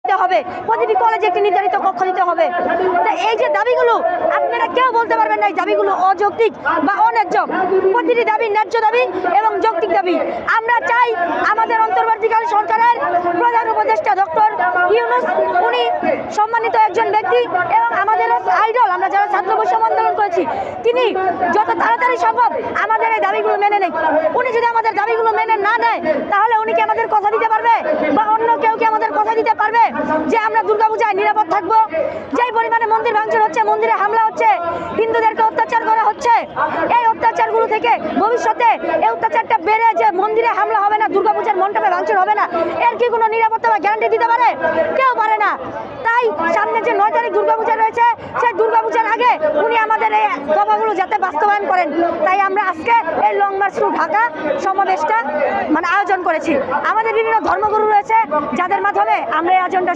দিতে হবে, প্রতিটি কলেজে একটি নির্ধারিত কক্ষ দিতে হবে। তা এই যে দাবিগুলো আপনারা কেউ বলতে পারবেন না এই দাবিগুলো অযৌক্তিক বা অন্যায্য। প্রতিটি দাবি ন্যায্য দাবি এবং যৌক্তিক দাবি। আমরা চাই আমাদের অন্তর্বর্তীকালীন সরকারের প্রধান উপদেষ্টা ডক্টর ইউনূস, উনি সম্মানিত একজন ব্যক্তি এবং আমাদেরও আইডল, আমরা যারা ছাত্র বৈষম্য আন্দোলন করেছি, তিনি যত তাড়াতাড়ি সম্ভব আমাদের এই দাবিগুলো মেনে নেয়। উনি যদি আমাদের দাবিগুলো মেনে না নেয় তাহলে উনি কি আমাদের কথা দিতে পারবে বা অন্য কেউ কি আমাদের কথা দিতে পারবে যে আমরা দুর্গাপূজায় নিরাপদ থাকবো? যেই পরিমাণে মন্দির ভাঙচুর হচ্ছে, মন্দিরে হামলা হচ্ছে, হিন্দুদেরকে অত্যাচার করা হচ্ছে, এই অত্যাচারগুলো থেকে ভবিষ্যতে এই অত্যাচারটা বেড়ে যে মন্দিরে হামলা হবে না, দুর্গাপূজার মণ্ডপে ভাঙচুর হবে না, এর কি কোনো নিরাপত্তা বা গ্যারান্টি দিতে পারে? কেউ পারে না। তাই সামনে যে 9 তারিখ দুর্গাপূজা রয়েছে, সেই দুর্গাপূজার আগে উনি আমাদের এই কথাগুলো যাতে বাস্তবায়ন করেন, তাই আমরা আজকে এই লং মার্চ টু ঢাকা সমাবেশটা আয়োজন করেছি। আমাদের বিভিন্ন ধর্মগুরু রয়েছে যাদের মাধ্যমে আমরা এই আয়োজনটা